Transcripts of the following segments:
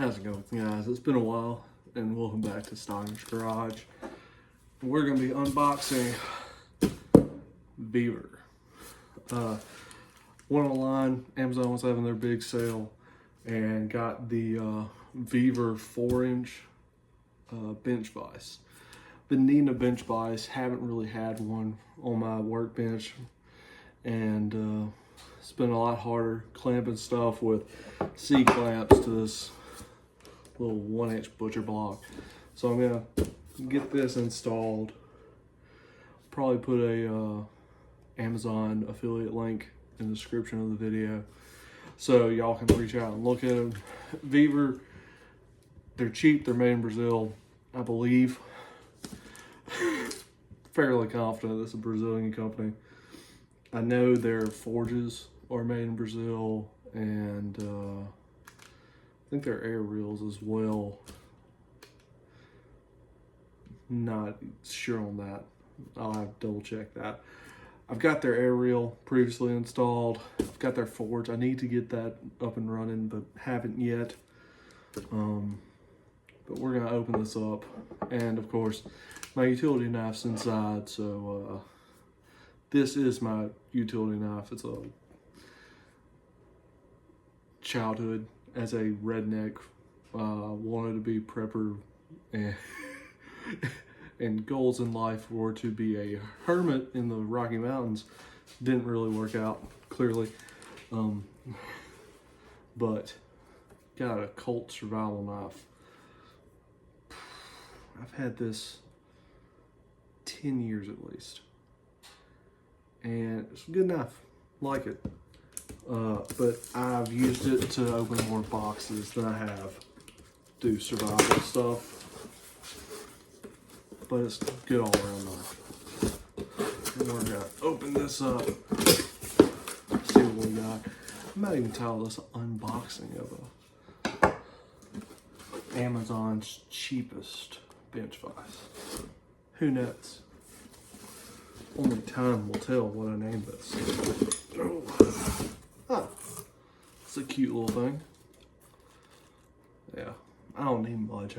How's it going, guys? It's been a while, and welcome back to Steiner's Garage. We're going to be unboxing Vevor. Went online, Amazon was having their big sale, and got the Vevor 4-inch bench vise. Been needing a bench vise, haven't really had one on my workbench, and it's been a lot harder clamping stuff with C-clamps to this little 1-inch butcher block. So I'm gonna get this installed. Probably put a Amazon affiliate link in the description of the video so y'all can reach out and look at them. Vevor, they're cheap, they're made in Brazil, I believe. Fairly confident it's a Brazilian company. I know their forges are made in Brazil, and I think their air reels as well. Not sure on that. I'll have to double check that. I've got their air reel previously installed. I've got their forge. I need to get that up and running, but haven't yet. But we're gonna open this up, and of course, my utility knife's inside. So this is my utility knife. It's a childhood as a redneck, wanted to be prepper, and goals in life were to be a hermit in the Rocky Mountains. Didn't really work out, clearly. But got a Colt survival knife. I've had this 10 years at least, and it's a good knife, like it. But I've used it to open more boxes than I have do survival stuff. But it's good all around knife. And we're gonna open this up, see what we got. I might even title this an unboxing of Amazon's cheapest bench vise. Who knows? Only time will tell what I name this. Oh, it's a cute little thing. Yeah, I don't need much.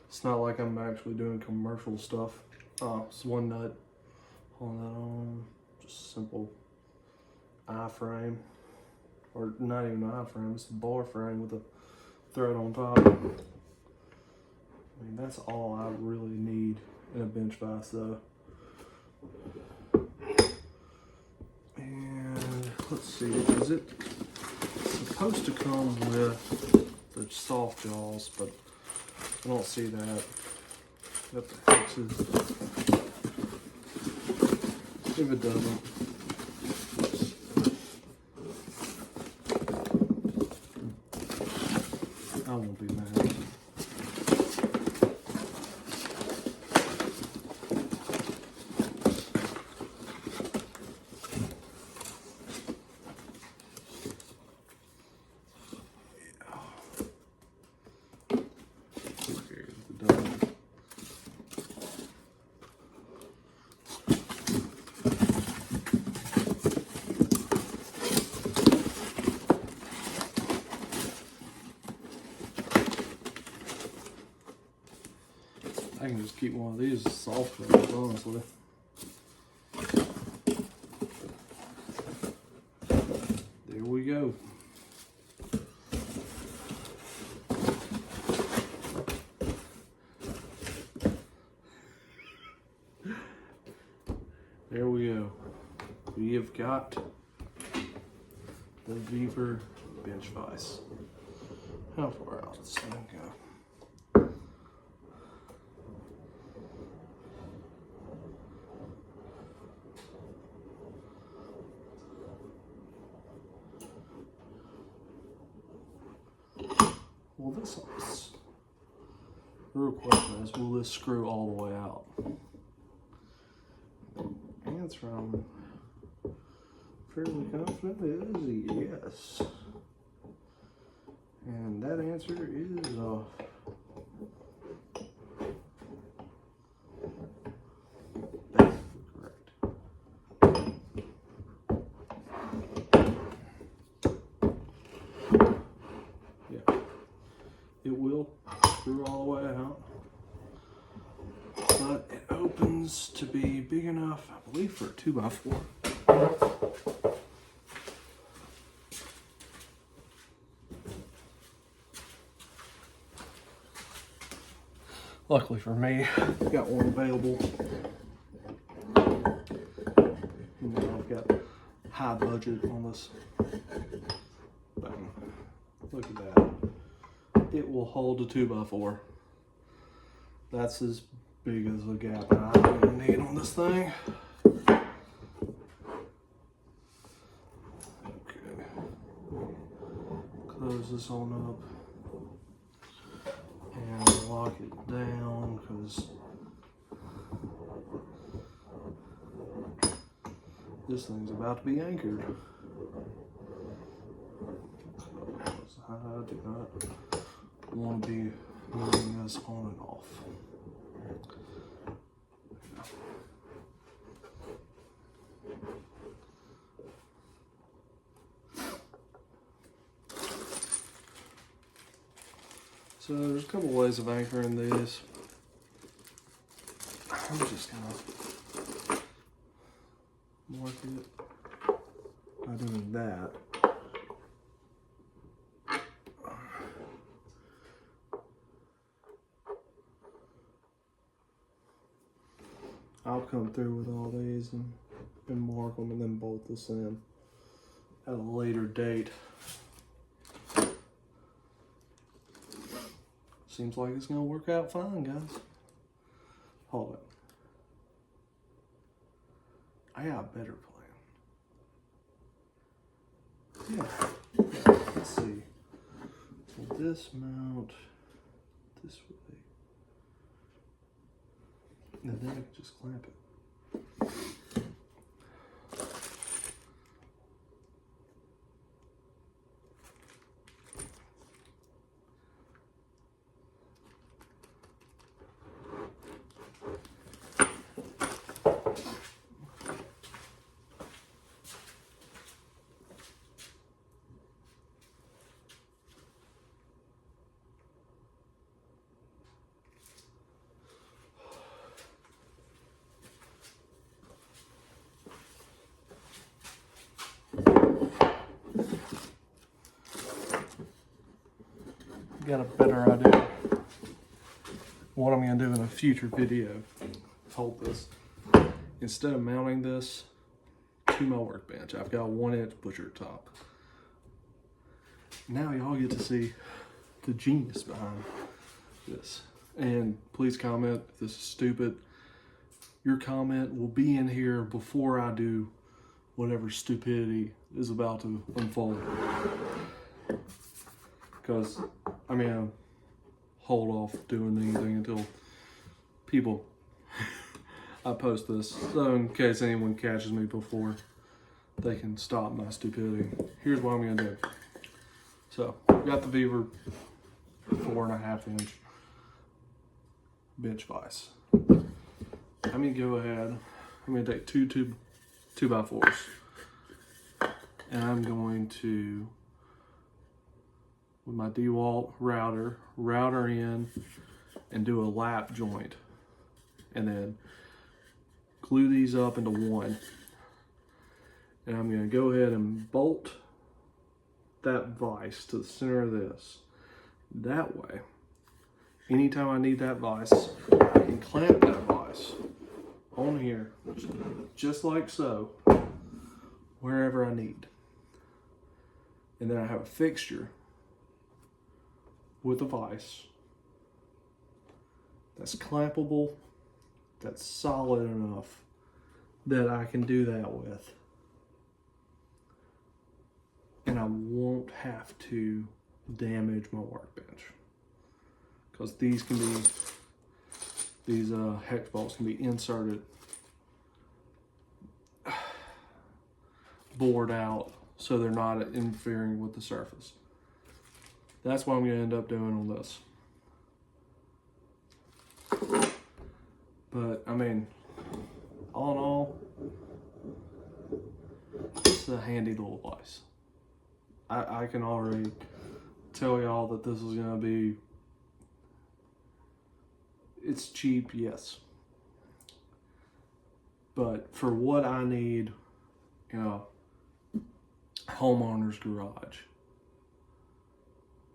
It's not like I'm actually doing commercial stuff. Oh, it's one nut. Hold that on. Just simple I-frame. Or not even an I-frame, it's a bar frame with a thread on top. I mean, that's all I really need in a bench vise though. And let's see, is it supposed to come with the soft jaws, but I don't see that. What the heck is it? If it doesn't, I won't be mad. I can just keep one of these soft ones, honestly. There we go. There we go. We have got the Vevor bench vise. How far out does this thing go? Well, this real question is, will this screw all the way out? The answer I'm fairly confident is yes. And that answer is seems to be big enough, I believe, for a 2x4. Luckily for me, I've got one available. You know, I've got high budget on this. Bang. Look at that. It will hold a 2x4. That's as big as the gap I need on this thing. Okay. Close this on up. And lock it down because this thing's about to be anchored. I do not want to be moving this on and off. So there's a couple ways of anchoring these. I'm just gonna mark it by doing that. I'll come through with all these and mark them and then bolt this in at a later date. Seems like it's gonna work out fine, guys. Hold it. I got a better plan. Yeah. Let's see. So this mount this way. And then I can just clamp it. Got a better idea what I'm going to do in a future video. Hold this. Instead of mounting this to my workbench, I've got a 1-inch butcher top. Now y'all get to see the genius behind this. And please comment if this is stupid. Your comment will be in here before I do whatever stupidity is about to unfold. Because I'm gonna hold off doing anything until I post this. So in case anyone catches me before they can stop my stupidity. Here's what I'm gonna do. So I've got the Vevor 4.5-inch bench vise. I'm gonna go ahead, I'm gonna take two 2x4s and I'm going to, with my DeWalt router in and do a lap joint and then glue these up into one. And I'm going to go ahead and bolt that vise to the center of this. That way, anytime I need that vise, I can clamp that vise on here, just like so, wherever I need. And then I have a fixture with a vise that's clampable, that's solid enough that I can do that with. And I won't have to damage my workbench. Because these hex bolts can be inserted, bored out, so they're not interfering with the surface. That's what I'm going to end up doing on this. But, I mean, all in all, it's a handy little vise. I can already tell y'all that this is going to be, it's cheap, yes. But for what I need, homeowner's garage,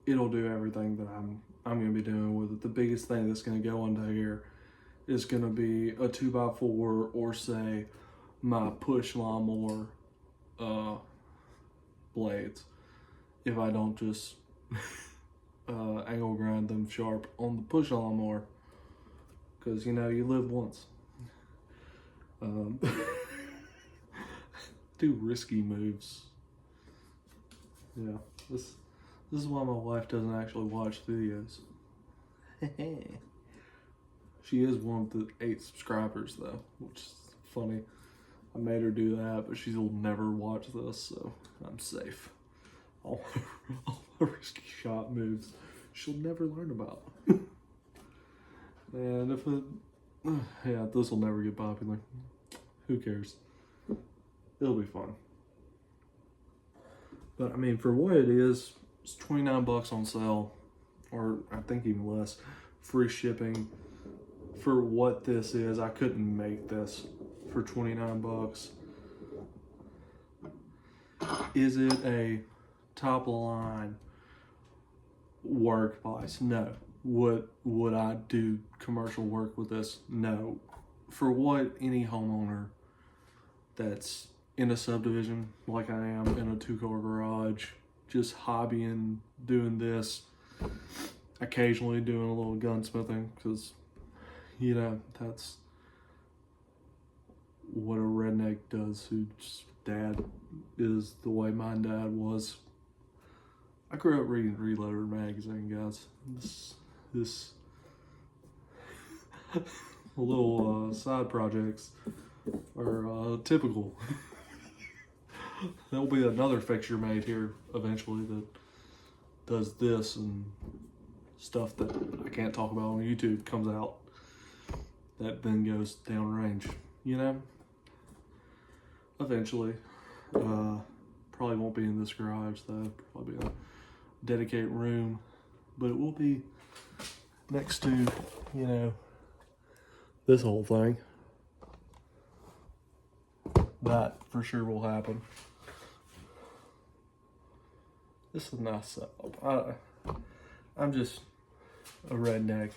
it'll do everything that I'm going to be doing with it. The biggest thing that's going to go into here is going to be a 2x4, or say my push lawnmower blades, if I don't just angle grind them sharp on the push lawnmower, because you live once. Do risky moves. Yeah, this is why my wife doesn't actually watch videos. She is one of the 8 subscribers though, which is funny. I made her do that, but she'll never watch this, so I'm safe. All my risky shot moves, she'll never learn about. And if this will never get popular. Who cares? It'll be fun. But I mean, for what it is, it's $29 on sale, or I think even less. Free shipping. For what this is, I couldn't make this for $29. Is it a top line work device? No. Would I do commercial work with this? No. For what any homeowner that's in a subdivision like I am, in a 2-car garage, just hobbying, doing this, occasionally doing a little gunsmithing, because that's what a redneck does, whose dad is the way my dad was. I grew up reading Reloader magazine, guys. This little side projects are typical. There'll be another fixture made here eventually that does this, and stuff that I can't talk about on YouTube comes out that then goes downrange, eventually. Probably won't be in this garage though, probably a dedicated room, but it will be next to, this whole thing. That for sure will happen. This is a nice setup. I'm just a redneck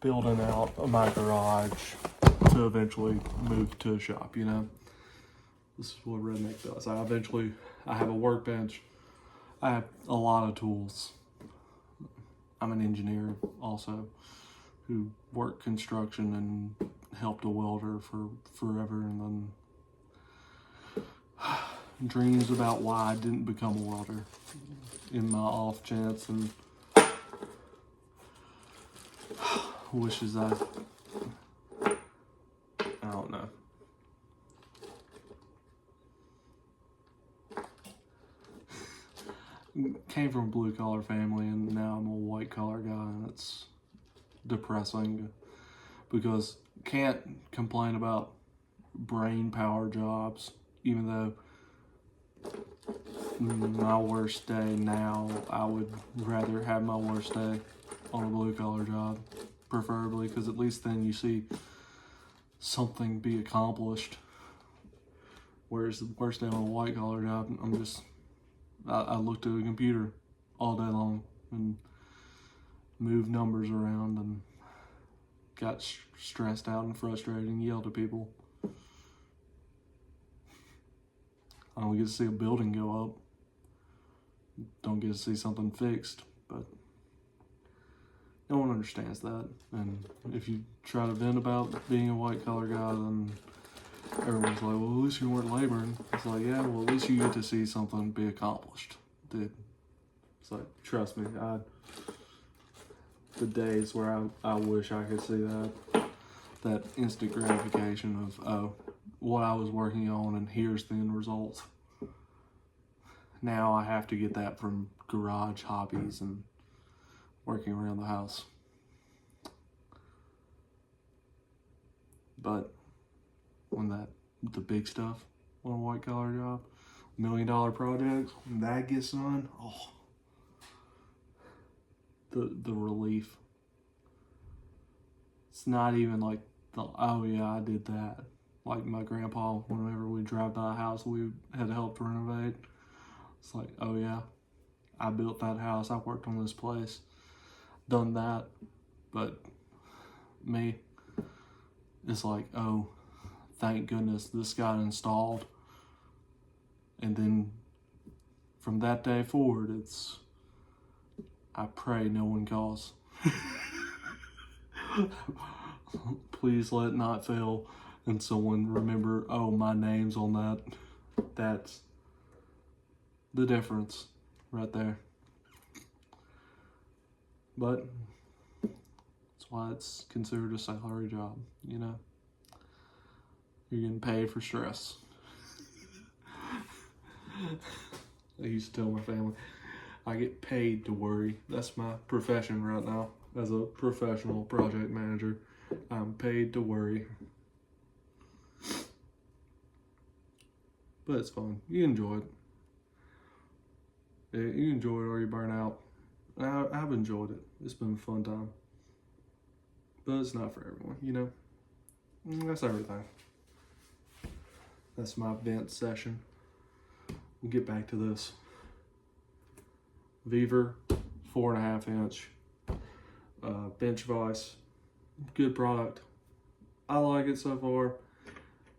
building out my garage to eventually move to a shop, This is what a redneck does. I have a workbench. I have a lot of tools. I'm an engineer also, who worked construction and helped a welder for forever, and then dreams about why I didn't become a welder in my off chance, and wishes I don't know. Came from a blue collar family, and now I'm a white collar guy, and it's depressing because can't complain about brain power jobs, even though my worst day now, I would rather have my worst day on a blue collar job, preferably, because at least then you see something be accomplished. Whereas the worst day on a white collar job, I looked at a computer all day long and moved numbers around and got stressed out and frustrated and yelled at people. I don't get to see a building go up. Don't get to see something fixed, but no one understands that. And if you try to vent about being a white collar guy, then everyone's like, well, at least you weren't laboring. It's like, yeah, well, at least you get to see something be accomplished, dude. It's like, trust me, the days where I wish I could see that instant gratification of, oh, what I was working on, and here's the end results. Now I have to get that from garage hobbies and working around the house. But when the big stuff on a white collar job, $1 million projects, when that gets done, oh, the relief. It's not even like oh yeah, I did that. like my grandpa, whenever we drive by a house we had helped renovate, it's like, oh yeah, I built that house, I worked on this place, done that. But me, it's like, oh, thank goodness this got installed. And then from that day forward, it's, I pray no one calls. Please let it not fail and someone remember, oh, my name's on that. That's the difference right there. But that's why it's considered a salary job, you know? You're getting paid for stress. I used to tell my family, I get paid to worry. That's my profession right now. As a professional project manager, I'm paid to worry. But it's fun. You enjoy it. Yeah, you enjoy it or you burn out. I've enjoyed it. It's been a fun time. But it's not for everyone, you know? That's everything. That's my vent session. We'll get back to this. Vevor, 4.5 inch. Bench vise. Good product. I like it so far.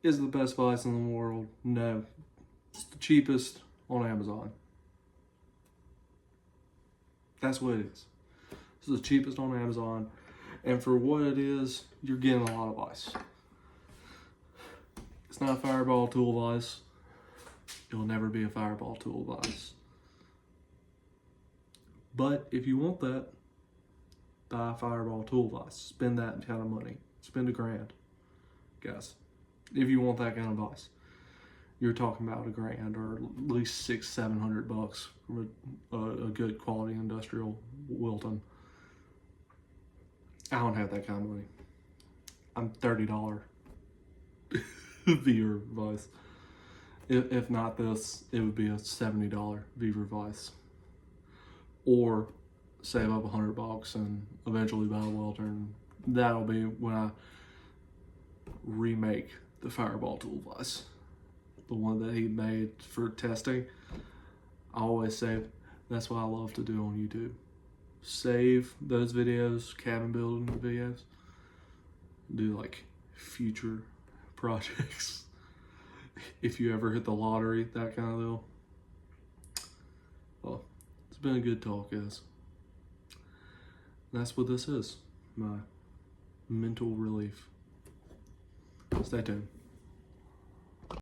Is it the best vise in the world? No. It's the cheapest on Amazon. That's what it is. This is the cheapest on Amazon. And for what it is, you're getting a lot of vise. It's not a fireball tool vise. It'll never be a fireball tool vise. But if you want that, buy a fireball tool vise. Spend that kind of money. Spend $1,000, guys. If you want that kind of vise, you're talking about $1,000 or at least $600-700 from a good quality industrial Wilton. I don't have that kind of money. I'm $30 Vevor vise. If not this, it would be a $70 Vevor vise. Or save up $100 and eventually buy a welter, and that'll be when I remake the fireball tool vise, the one that he made for testing. I always save. That's what I love to do on YouTube. Save those videos, cabin building videos. Do like future projects. If you ever hit the lottery, that kind of deal. Well, it's been a good talk, guys. That's what this is. My mental relief. Stay tuned.